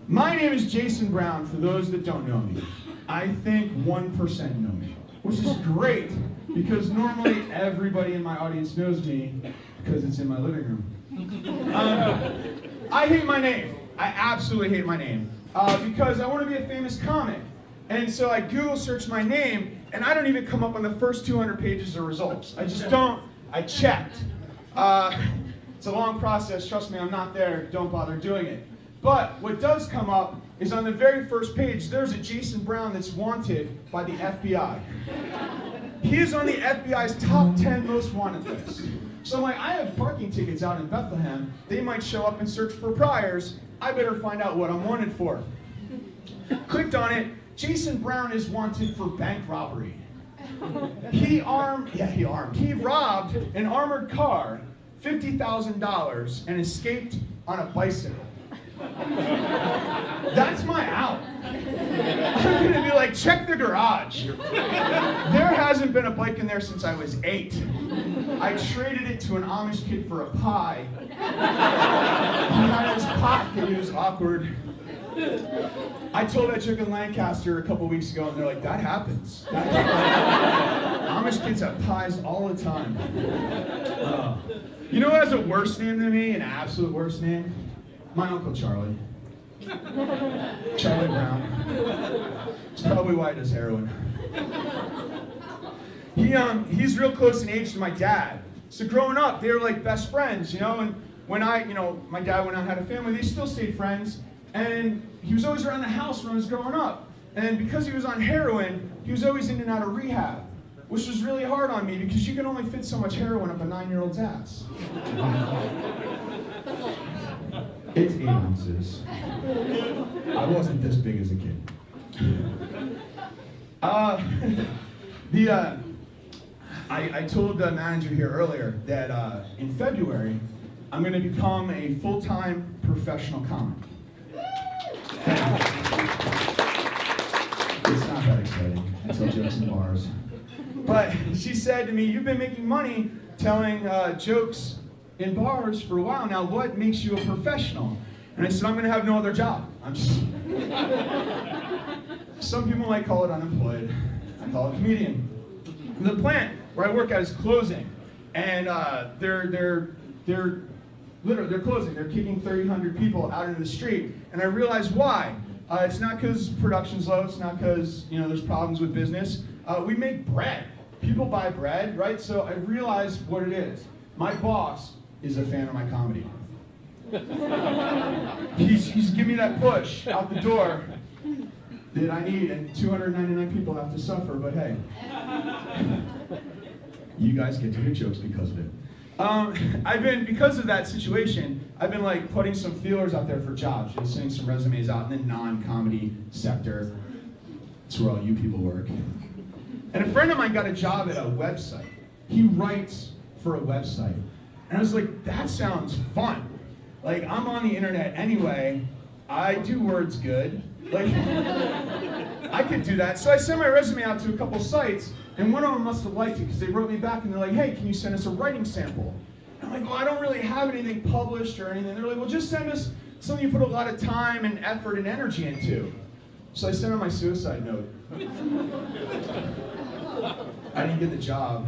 My name is Jason Brown, for those that don't know me. I think 1% know me, which is great, because normally everybody in my audience knows me because it's in my living room. I hate my name. I absolutely hate my name because I want to be a famous comic. And so I Google search my name, and I don't even come up on the first 200 pages of results. I just don't. I checked. It's a long process. Trust me, I'm not there. Don't bother doing it. But what does come up is on the very first page, there's a Jason Brown that's wanted by the FBI. He is on the FBI's top 10 most wanted list. So I'm like, I have parking tickets out in Bethlehem. They might show up and search for priors. I better find out what I'm wanted for. Clicked on it. Jason Brown is wanted for bank robbery. He robbed an armored car, $50,000, and escaped on a bicycle. That's my out. I'm gonna be like, check the garage. There hasn't been a bike in there since I was 8. I traded it to an Amish kid for a pie. He had his pocket, it was awkward. I told that joke in Lancaster a couple weeks ago, and they're like, that happens. Amish kids have pies all the time. You know what has a worse name than me, an absolute worst name? My Uncle Charlie. Charlie Brown. It's probably why he does heroin. He's real close in age to my dad. So growing up, they were like best friends, you know, and when my dad went out and had a family, they still stayed friends, and he was always around the house when I was growing up. And because he was on heroin, he was always in and out of rehab, which was really hard on me because you can only fit so much heroin up a 9-year-old's ass. It's 8 ounces. I wasn't this big as a kid. I told the manager here earlier that in February, I'm going to become a full-time professional comic. It's not that exciting. I tell jokes in bars. But she said to me, you've been making money telling jokes in bars for a while now. What makes you a professional? And I said, I'm going to have no other job. Some people might call it unemployed. I call it comedian. The plant where I work at is closing, and they're closing. They're kicking 300 people out into the street, and I realized why. It's not because production's low. It's not because there's problems with business. We make bread. People buy bread, right? So I realized what it is. My boss is a fan of my comedy. He's giving me that push out the door that I need, and 299 people have to suffer, but hey. You guys get to hear jokes because of it. Because of that situation, I've been like putting some feelers out there for jobs, sending some resumes out in the non-comedy sector. It's where all you people work. And a friend of mine got a job at a website. He writes for a website. And I was like, that sounds fun. Like, I'm on the internet anyway. I do words good. Like, I could do that. So I sent my resume out to a couple sites, and one of them must have liked it because they wrote me back and they're like, hey, can you send us a writing sample? And I'm like, well, I don't really have anything published or anything. They're like, well, just send us something you put a lot of time and effort and energy into. So I sent them my suicide note. I didn't get the job,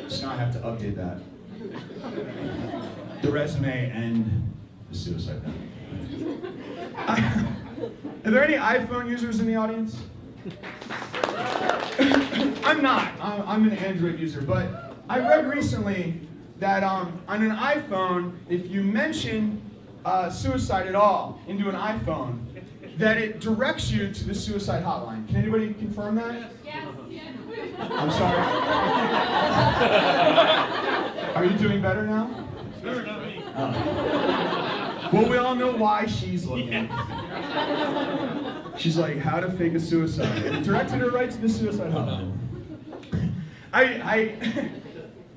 so now I have to update that. The resume and the suicide note. Are there any iPhone users in the audience? I'm not. I'm an Android user, but I read recently that on an iPhone, if you mention suicide at all into an iPhone, that it directs you to the suicide hotline. Can anybody confirm that? Yes. I'm sorry. Are you doing better now? Sure, not me. Well, we all know why she's looking. She's like, how to fake a suicide. And it directed her right to the suicide hotline.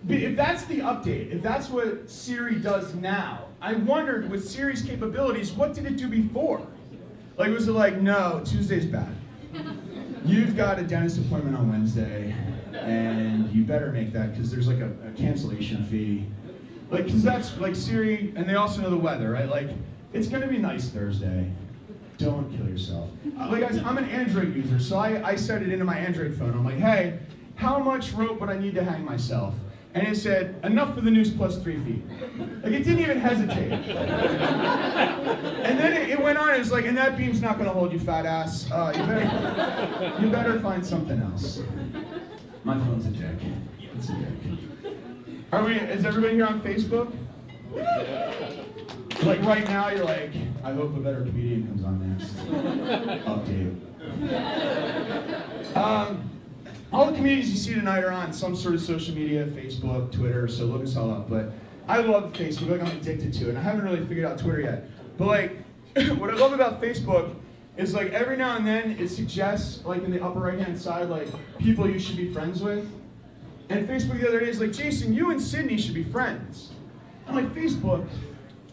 If that's the update, if that's what Siri does now, I wondered with Siri's capabilities, what did it do before? Like, was it like, no, Tuesday's bad. You've got a dentist appointment on Wednesday, and you better make that because there's like a cancellation fee. Like, because that's like Siri, and they also know the weather, right? Like, it's going to be nice Thursday. don't kill yourself. Like I'm an Android user, so I set it into my Android phone. I'm like, hey, how much rope would I need to hang myself? And it said, enough for the noose plus 3 feet. Like, it didn't even hesitate. And then it went on, it was like, and that beam's not gonna hold you, fat ass. You better find something else. My phone's a dick. It's a dick. Is everybody here on Facebook? Like right now, you're like, I hope a better comedian comes on next. Update. All the comedians you see tonight are on some sort of social media, Facebook, Twitter, so look us all up. But I love Facebook, like I'm addicted to it. And I haven't really figured out Twitter yet. But like, what I love about Facebook is like every now and then it suggests, like in the upper right-hand side, like people you should be friends with. And Facebook the other day is like, Jason, you and Sydney should be friends. I'm like, Facebook?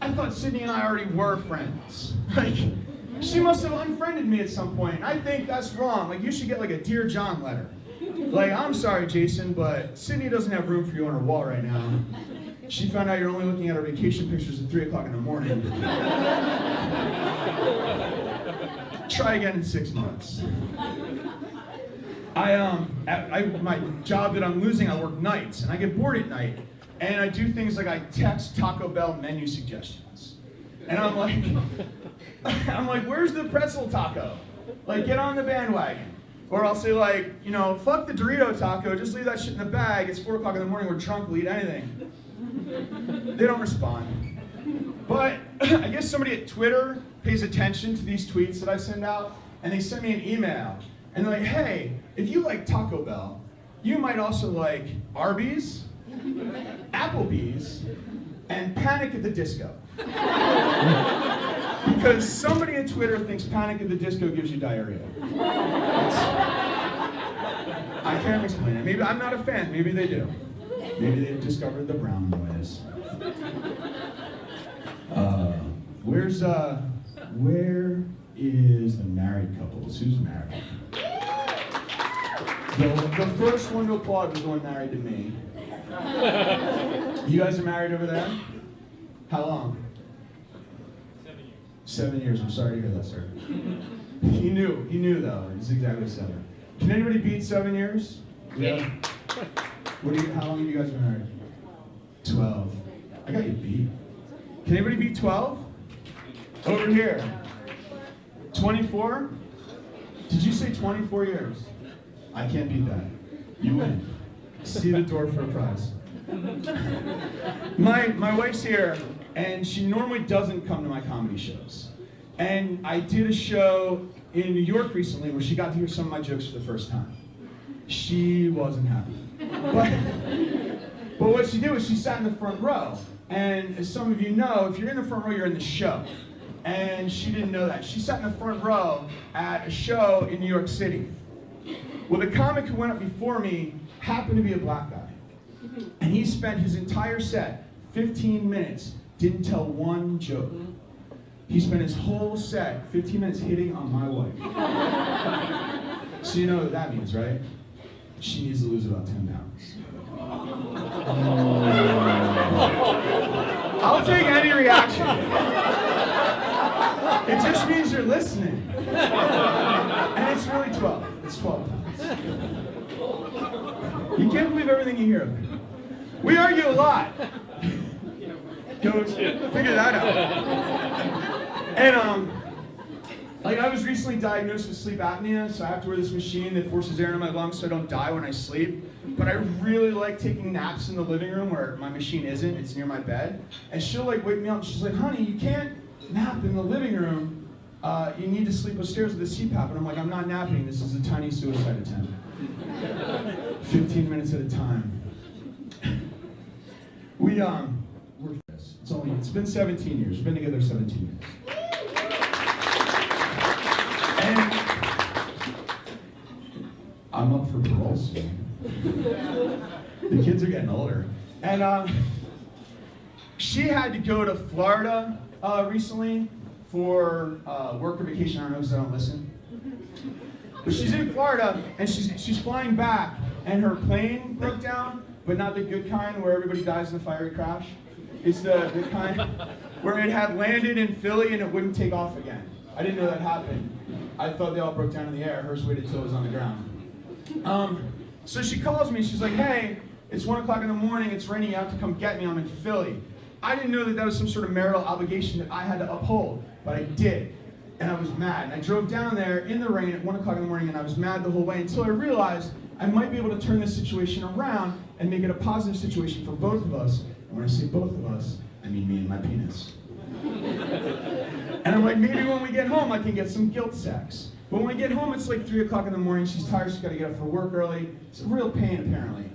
I thought Sydney and I already were friends. Like, she must have unfriended me at some point. I think that's wrong. Like, you should get like a Dear John letter. Like, I'm sorry, Jason, but Sydney doesn't have room for you on her wall right now. She found out you're only looking at her vacation pictures at 3 o'clock in the morning. Try again in 6 months. My job that I'm losing, I work nights, and I get bored at night. And I do things like I text Taco Bell menu suggestions. And I'm like, where's the pretzel taco? Like, get on the bandwagon. Or I'll say like, you know, fuck the Dorito taco, just leave that shit in the bag. It's 4 o'clock in the morning, we're drunk, we'll eat anything. They don't respond. But I guess somebody at Twitter pays attention to these tweets that I send out, and they send me an email. And they're like, hey, if you like Taco Bell, you might also like Arby's, Applebee's, and Panic at the Disco. Because somebody at Twitter thinks Panic at the Disco gives you diarrhea. I can't explain it. Maybe I'm not a fan. Maybe they do. Maybe they've discovered the brown noise. Where is the married couples? Who's married? The first one to applaud was the one married to me. You guys are married over there? How long? 7 years. 7 years. I'm sorry to hear that, sir. He knew though. It's exactly 7. Can anybody beat 7 years? Yeah. How long have you guys been married? 12. I got you beat. Can anybody beat 12? Over here. 24? Did you say 24 years? I can't beat that. You win. See the door for a prize. My wife's here, and she normally doesn't come to my comedy shows. And I did a show in New York recently where she got to hear some of my jokes for the first time. She wasn't happy. But what she did was she sat in the front row. And as some of you know, if you're in the front row, you're in the show. And she didn't know that. She sat in the front row at a show in New York City. Well, the comic who went up before me happened to be a black guy. And he spent his entire set, 15 minutes, didn't tell one joke. He spent his whole set, 15 minutes, hitting on my wife. So you know what that means, right? She needs to lose about 10 pounds. I'll take any reaction. It just means you're listening. And it's really 12. It's 12 pounds. You can't believe everything you hear. We argue a lot. Go figure that out. And like I was recently diagnosed with sleep apnea, so I have to wear this machine that forces air in my lungs so I don't die when I sleep. But I really like taking naps in the living room where my machine isn't, it's near my bed. And she'll like wake me up and she's like, honey, you can't nap in the living room. You need to sleep upstairs with a CPAP. And I'm like, I'm not napping, this is a tiny suicide attempt. 15 minutes at a time. It's been 17 years. We've been together 17 years. And I'm up for parole soon. The kids are getting older. And she had to go to Florida recently for work or vacation. I don't know because I don't listen. But she's in Florida and she's flying back and her plane broke down, but not the good kind where everybody dies in a fiery crash. It's the kind where it had landed in Philly and it wouldn't take off again. I didn't know that happened. I thought they all broke down in the air. Hers waited till it was on the ground. So she calls me. She's like, hey, it's 1 o'clock in the morning. It's raining. You have to come get me. I'm in Philly. I didn't know that that was some sort of marital obligation that I had to uphold, but I did. And I was mad. And I drove down there in the rain at 1 o'clock in the morning, and I was mad the whole way until I realized I might be able to turn this situation around and make it a positive situation for both of us. And when I say both of us, I mean me and my penis. And I'm like, maybe when we get home, I can get some guilt sex. But when we get home, it's like 3 o'clock in the morning. She's tired. She's got to get up for work early. It's a real pain, apparently.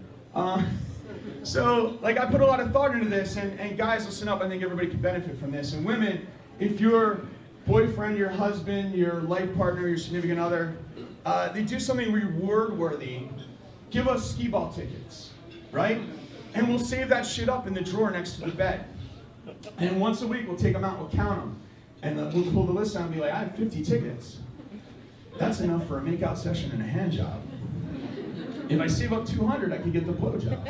So, like, I put a lot of thought into this, and guys, listen up. I think everybody can benefit from this. And women, if your boyfriend, your husband, your life partner, your significant other, they do something reward-worthy, give us skee-ball tickets, right? And we'll save that shit up in the drawer next to the bed. And once a week, we'll take them out, we'll count them. And we'll pull the list out and be like, I have 50 tickets. That's enough for a make-out session and a hand job. If I save up 200, I can get the blowjob.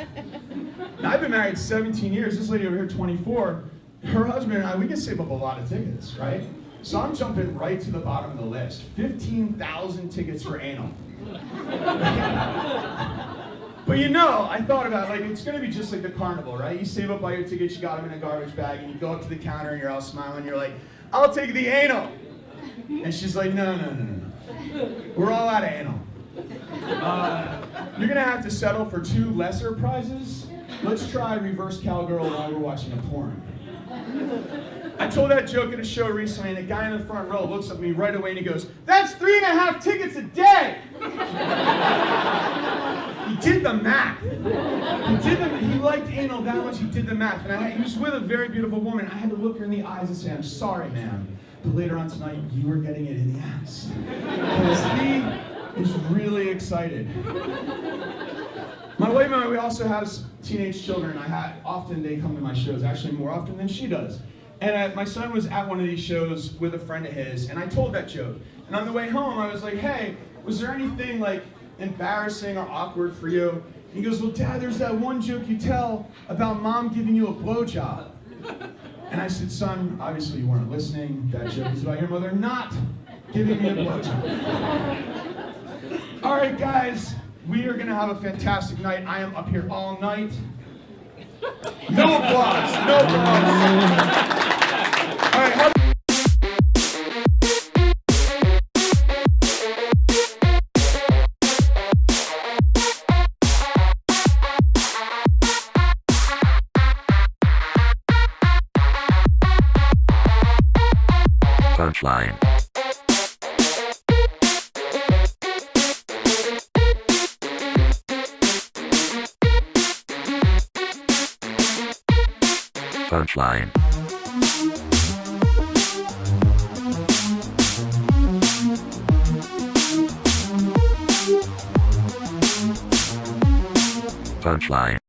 Now, I've been married 17 years. This lady over here, 24. Her husband and I, we can save up a lot of tickets, right? So I'm jumping right to the bottom of the list. 15,000 tickets for anal. But you know, I thought about it, like, it's going to be just like the carnival, right? You save up all your tickets, you got them in a garbage bag, and you go up to the counter and you're all smiling, you're like, I'll take the anal. And she's like, no. We're all out of anal. You're going to have to settle for 2 lesser prizes. Let's try reverse cowgirl while we're watching a porn. I told that joke at a show recently, and a guy in the front row looks at me right away and he goes, that's 3.5 tickets a day! He did the math. He liked anal that much, he did the math. And he was with a very beautiful woman. I had to look her in the eyes and say, I'm sorry, ma'am, but later on tonight, you were getting it in the ass. Because he is really excited. My wife and I, we also have teenage children. Often they come to my shows, actually more often than she does. And my son was at one of these shows with a friend of his, and I told that joke. And on the way home, I was like, hey, was there anything like embarrassing or awkward for you? And he goes, well, Dad, there's that one joke you tell about mom giving you a blowjob. And I said, son, obviously you weren't listening. That joke is about your mother not giving me a blowjob. All right, guys, we are going to have a fantastic night. I am up here all night. No applause. No applause. All right, punchline. Punchline. Punchline.